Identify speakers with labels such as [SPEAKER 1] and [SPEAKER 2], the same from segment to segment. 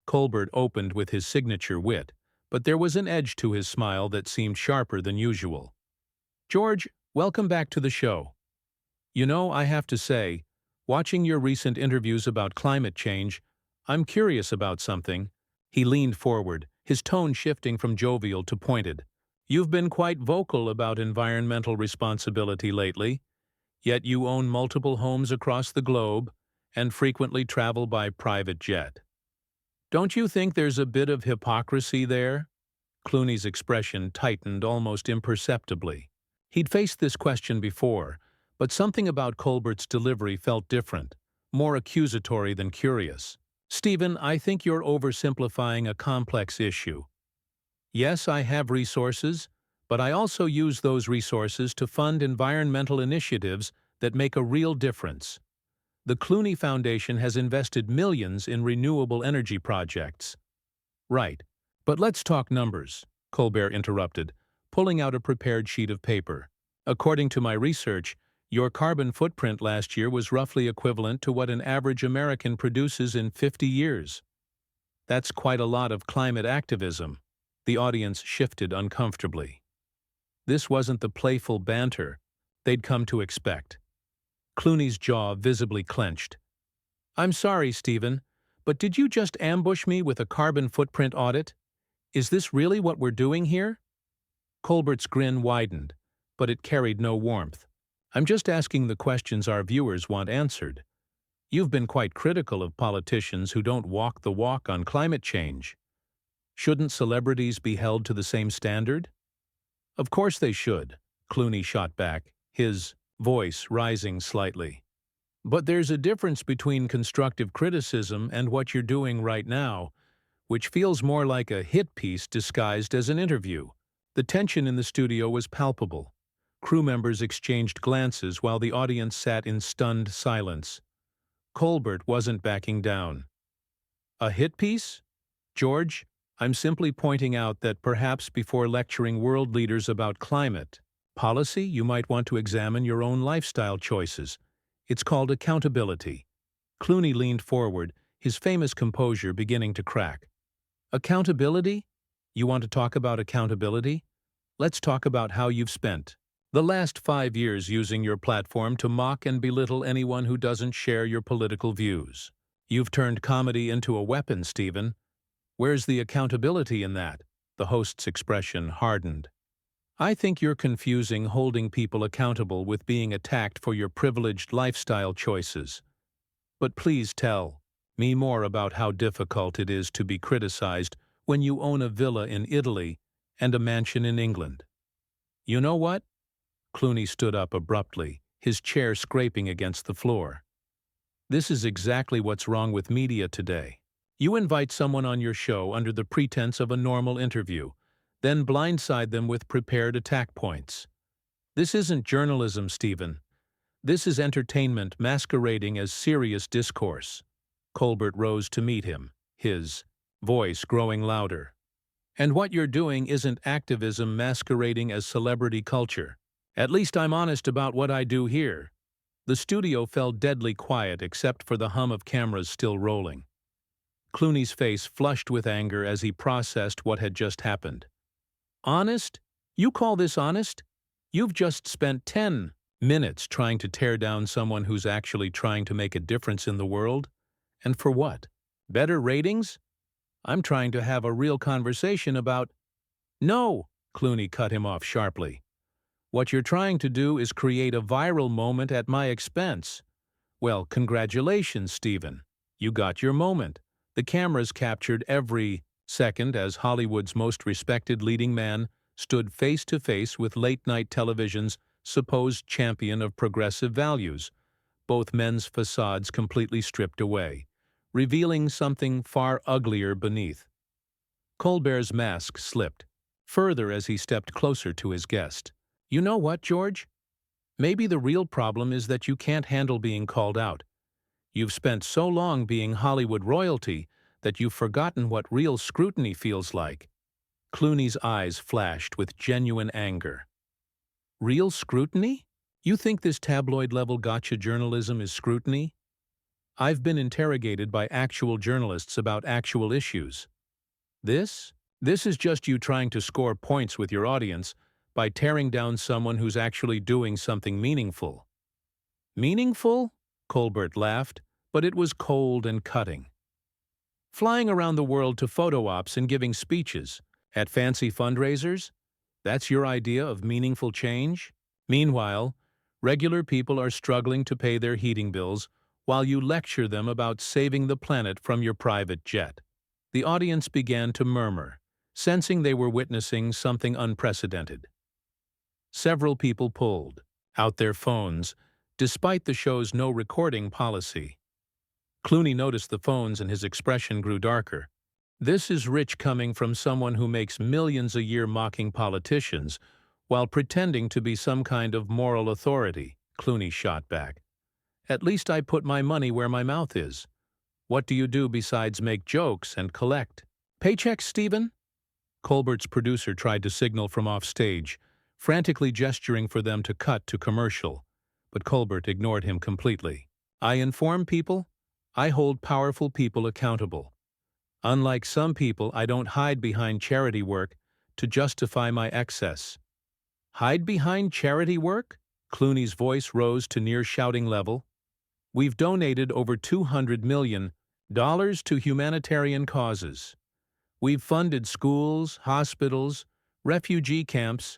[SPEAKER 1] Colbert opened with his signature wit, but there was an edge to his smile that seemed sharper than usual. "George, welcome back to the show. You know, I have to say, watching your recent interviews about climate change, I'm curious about something." He leaned forward, his tone shifting from jovial to pointed. "You've been quite vocal about environmental responsibility lately, yet you own multiple homes across the globe and frequently travel by private jet. Don't you think there's a bit of hypocrisy there?" Clooney's expression tightened almost imperceptibly. He'd faced this question before, but something about Colbert's delivery felt different, more accusatory than curious. "Stephen, I think you're oversimplifying a complex issue. Yes, I have resources, but I also use those resources to fund environmental initiatives that make a real difference. The Clooney Foundation has invested millions in renewable energy projects." "Right. But let's talk numbers," Colbert interrupted, pulling out a prepared sheet of paper. "According to my research, your carbon footprint last year was roughly equivalent to what an average American produces in 50 years. That's quite a lot of climate activism." The audience shifted uncomfortably. This wasn't the playful banter they'd come to expect. Clooney's jaw visibly clenched. "I'm sorry, Stephen, but did you just ambush me with a carbon footprint audit? Is this really what we're doing here?" Colbert's grin widened, but it carried no warmth. "I'm just asking the questions our viewers want answered. You've been quite critical of politicians who don't walk the walk on climate change. Shouldn't celebrities be held to the same standard?" "Of course they should," Clooney shot back, his voice rising slightly. "But there's a difference between constructive criticism and what you're doing right now, which feels more like a hit piece disguised as an interview." The tension in the studio was palpable. Crew members exchanged glances while the audience sat in stunned silence. Colbert wasn't backing down. "A hit piece? George, I'm simply pointing out that perhaps before lecturing world leaders about climate policy, you might want to examine your own lifestyle choices. It's called accountability." Clooney leaned forward, his famous composure beginning to crack. "Accountability? You want to talk about accountability? Let's talk about how you've spent the last 5 years using your platform to mock and belittle anyone who doesn't share your political views. You've turned comedy into a weapon, Stephen. Where's the accountability in that?" The host's expression hardened. "I think you're confusing holding people accountable with being attacked for your privileged lifestyle choices. But please tell me more about how difficult it is to be criticized when you own a villa in Italy and a mansion in England." "You know what?" Clooney stood up abruptly, his chair scraping against the floor. "This is exactly what's wrong with media today. You invite someone on your show under the pretense of a normal interview, then blindside them with prepared attack points. This isn't journalism, Stephen. This is entertainment masquerading as serious discourse." Colbert rose to meet him, his voice growing louder. "And what you're doing isn't activism masquerading as celebrity culture. At least I'm honest about what I do here." The studio fell deadly quiet except for the hum of cameras still rolling. Clooney's face flushed with anger as he processed what had just happened. "Honest? You call this honest? You've just spent 10 minutes trying to tear down someone who's actually trying to make a difference in the world? And for what? Better ratings? I'm trying to have a real conversation about—" "No!" Clooney cut him off sharply. "What you're trying to do is create a viral moment at my expense. Well, congratulations, Stephen. You got your moment. The cameras captured every second as Hollywood's most respected leading man stood face to face with late-night television's supposed champion of progressive values, both men's facades completely stripped away, revealing something far uglier beneath." Colbert's mask slipped further as he stepped closer to his guest. "You know what, George? Maybe the real problem is that you can't handle being called out. You've spent so long being Hollywood royalty that you've forgotten what real scrutiny feels like." Clooney's eyes flashed with genuine anger. "Real scrutiny? You think this tabloid-level gotcha journalism is scrutiny? I've been interrogated by actual journalists about actual issues. This? This is just you trying to score points with your audience by tearing down someone who's actually doing something meaningful. Meaningful? Colbert laughed, but it was cold and cutting. Flying around the world to photo ops and giving speeches at fancy fundraisers? That's your idea of meaningful change? Meanwhile, regular people are struggling to pay their heating bills while you lecture them about saving the planet from your private jet. The audience began to murmur, sensing they were witnessing something unprecedented. Several people pulled out their phones, despite the show's no recording policy. Clooney noticed the phones and his expression grew darker. This is rich coming from someone who makes millions a year mocking politicians while pretending to be some kind of moral authority, Clooney shot back. At least I put my money where my mouth is. What do you do besides make jokes and collect paychecks, Stephen? Colbert's producer tried to signal from offstage, frantically gesturing for them to cut to commercial, but Colbert ignored him completely. I inform people. I hold powerful people accountable. Unlike some people, I don't hide behind charity work to justify my excess. Hide behind charity work? Clooney's voice rose to near shouting level. We've donated over $200 million to humanitarian causes. We've funded schools, hospitals, refugee camps.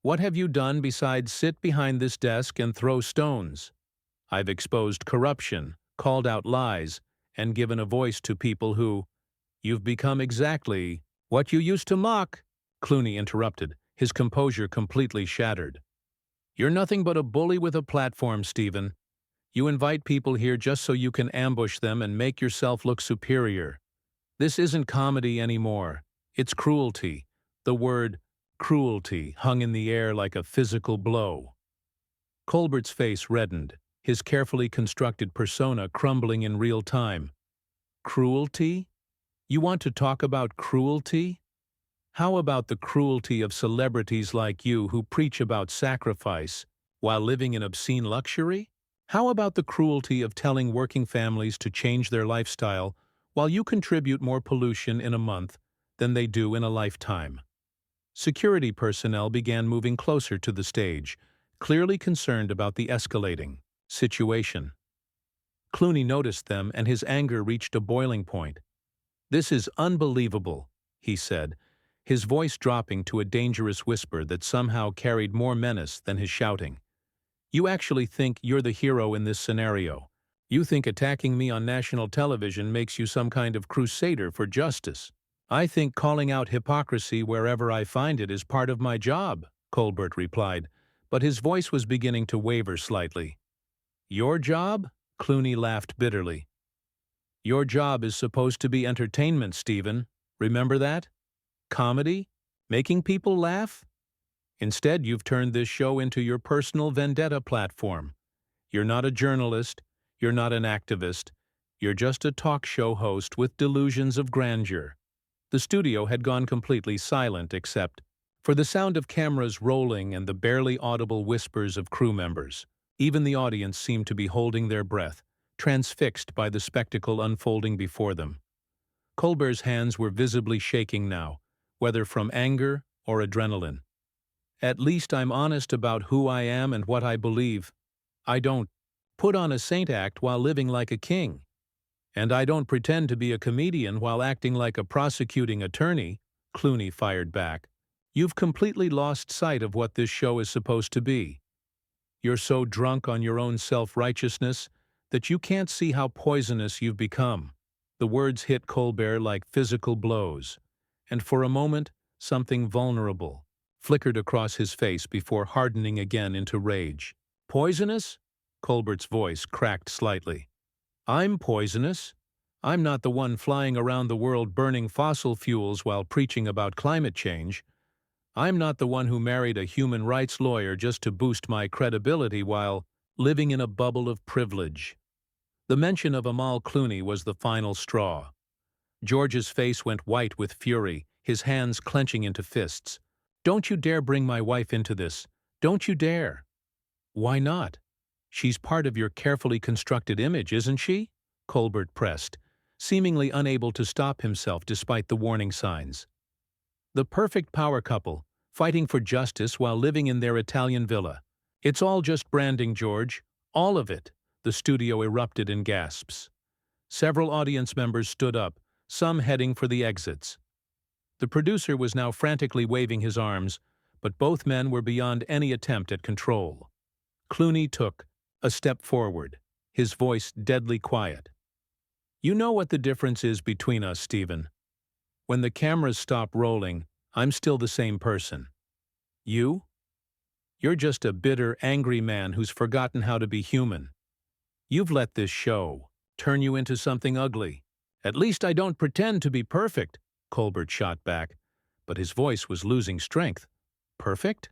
[SPEAKER 1] What have you done besides sit behind this desk and throw stones? I've exposed corruption, called out lies, and given a voice to people who, you've become exactly what you used to mock, Clooney interrupted, his composure completely shattered. You're nothing but a bully with a platform, Stephen. You invite people here just so you can ambush them and make yourself look superior. This isn't comedy anymore. It's cruelty. The word cruelty hung in the air like a physical blow. Colbert's face reddened, his carefully constructed persona crumbling in real time. Cruelty? You want to talk about cruelty? How about the cruelty of celebrities like you who preach about sacrifice while living in obscene luxury? How about the cruelty of telling working families to change their lifestyle while you contribute more pollution in a month than they do in a lifetime? Security personnel began moving closer to the stage, clearly concerned about the escalating situation. Clooney noticed them and his anger reached a boiling point. This is unbelievable, he said, his voice dropping to a dangerous whisper that somehow carried more menace than his shouting. You actually think you're the hero in this scenario. You think attacking me on national television makes you some kind of crusader for justice. I think calling out hypocrisy wherever I find it is part of my job, Colbert replied, but his voice was beginning to waver slightly. Your job? Clooney laughed bitterly. Your job is supposed to be entertainment, Stephen. Remember that? Comedy? Making people laugh? Instead, you've turned this show into your personal vendetta platform. You're not a journalist, you're not an activist, you're just a talk show host with delusions of grandeur. The studio had gone completely silent except for the sound of cameras rolling and the barely audible whispers of crew members. Even the audience seemed to be holding their breath, transfixed by the spectacle unfolding before them. Colbert's hands were visibly shaking now, whether from anger or adrenaline. At least I'm honest about who I am and what I believe. I don't put on a saint act while living like a king. And I don't pretend to be a comedian while acting like a prosecuting attorney, Clooney fired back. You've completely lost sight of what this show is supposed to be. You're so drunk on your own self-righteousness that you can't see how poisonous you've become. The words hit Colbert like physical blows, and for a moment, something vulnerable flickered across his face before hardening again into rage. Poisonous? Colbert's voice cracked slightly. I'm poisonous. I'm not the one flying around the world burning fossil fuels while preaching about climate change. I'm not the one who married a human rights lawyer just to boost my credibility while living in a bubble of privilege. The mention of Amal Clooney was the final straw. George's face went white with fury, his hands clenching into fists. Don't you dare bring my wife into this. Don't you dare. Why not? She's part of your carefully constructed image, isn't she? Colbert pressed, seemingly unable to stop himself despite the warning signs. The perfect power couple, fighting for justice while living in their Italian villa. It's all just branding, George. All of it. The studio erupted in gasps. Several audience members stood up, some heading for the exits. The producer was now frantically waving his arms, but both men were beyond any attempt at control. Clooney took a step forward, his voice deadly quiet. "You know what the difference is between us, Stephen. When the cameras stop rolling, I'm still the same person. You? You're just a bitter, angry man who's forgotten how to be human. You've let this show turn you into something ugly." "At least I don't pretend to be perfect," Colbert shot back, but his voice was losing strength. "Perfect?"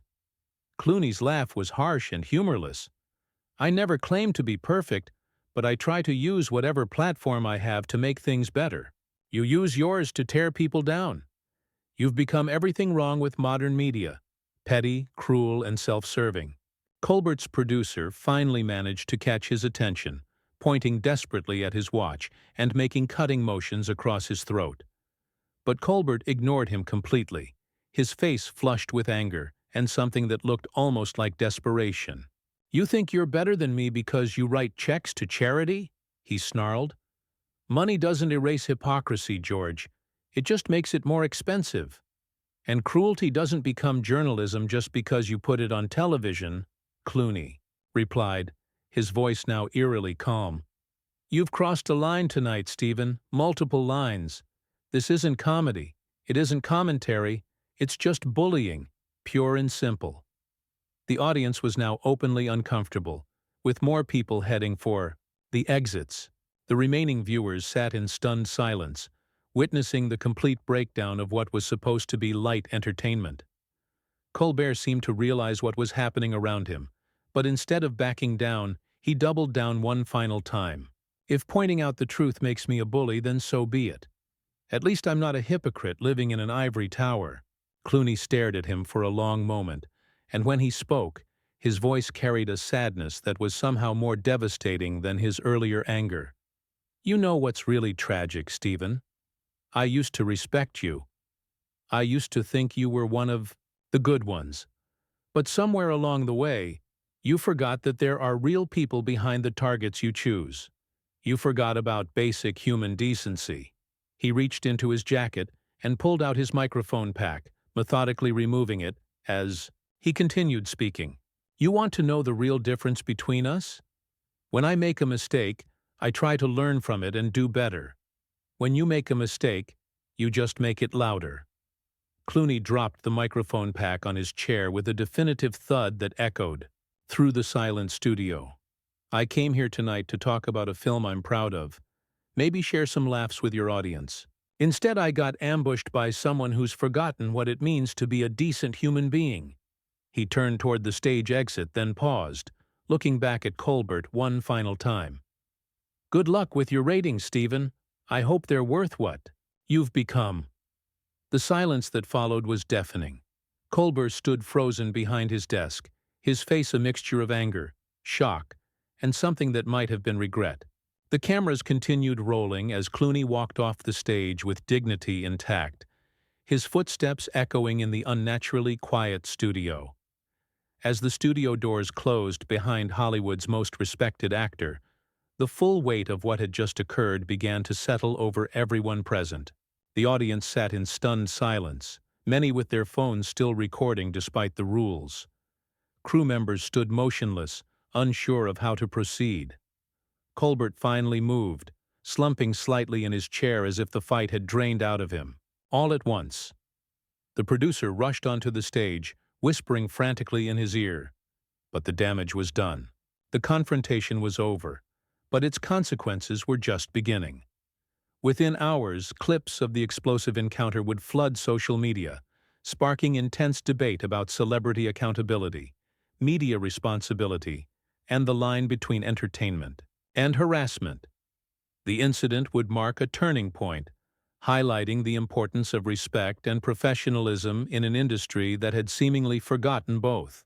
[SPEAKER 1] Clooney's laugh was harsh and humorless. "I never claimed to be perfect, but I try to use whatever platform I have to make things better. You use yours to tear people down. You've become everything wrong with modern media: petty, cruel, and self-serving." Colbert's producer finally managed to catch his attention, pointing desperately at his watch and making cutting motions across his throat. But Colbert ignored him completely, his face flushed with anger and something that looked almost like desperation. "You think you're better than me because you write checks to charity?" he snarled. "Money doesn't erase hypocrisy, George. It just makes it more expensive. And cruelty doesn't become journalism just because you put it on television." Clooney replied, his voice now eerily calm. "You've crossed a line tonight, Stephen, multiple lines. This isn't comedy. It isn't commentary. It's just bullying, pure and simple." The audience was now openly uncomfortable, with more people heading for the exits. The remaining viewers sat in stunned silence, witnessing the complete breakdown of what was supposed to be light entertainment. Colbert seemed to realize what was happening around him, but instead of backing down, he doubled down one final time. "If pointing out the truth makes me a bully, then so be it. At least I'm not a hypocrite living in an ivory tower." Clooney stared at him for a long moment, and when he spoke, his voice carried a sadness that was somehow more devastating than his earlier anger. "You know what's really tragic, Stephen? I used to respect you. I used to think you were one of the good ones. But somewhere along the way, you forgot that there are real people behind the targets you choose. You forgot about basic human decency." He reached into his jacket and pulled out his microphone pack, methodically removing it as he continued speaking. "You want to know the real difference between us? When I make a mistake, I try to learn from it and do better. When you make a mistake, you just make it louder." Clooney dropped the microphone pack on his chair with a definitive thud that echoed through the silent studio. "I came here tonight to talk about a film I'm proud of. Maybe share some laughs with your audience. Instead, I got ambushed by someone who's forgotten what it means to be a decent human being." He turned toward the stage exit, then paused, looking back at Colbert one final time. "Good luck with your ratings, Stephen. I hope they're worth what you've become." The silence that followed was deafening. Colbert stood frozen behind his desk, his face a mixture of anger, shock, and something that might have been regret. The cameras continued rolling as Clooney walked off the stage with dignity intact, his footsteps echoing in the unnaturally quiet studio. As the studio doors closed behind Hollywood's most respected actor, the full weight of what had just occurred began to settle over everyone present. The audience sat in stunned silence, many with their phones still recording despite the rules. Crew members stood motionless, unsure of how to proceed. Colbert finally moved, slumping slightly in his chair as if the fight had drained out of him. All at once, the producer rushed onto the stage, whispering frantically in his ear. But the damage was done. The confrontation was over, but its consequences were just beginning. Within hours, clips of the explosive encounter would flood social media, sparking intense debate about celebrity accountability, media responsibility, and the line between entertainment and harassment. The incident would mark a turning point, highlighting the importance of respect and professionalism in an industry that had seemingly forgotten both.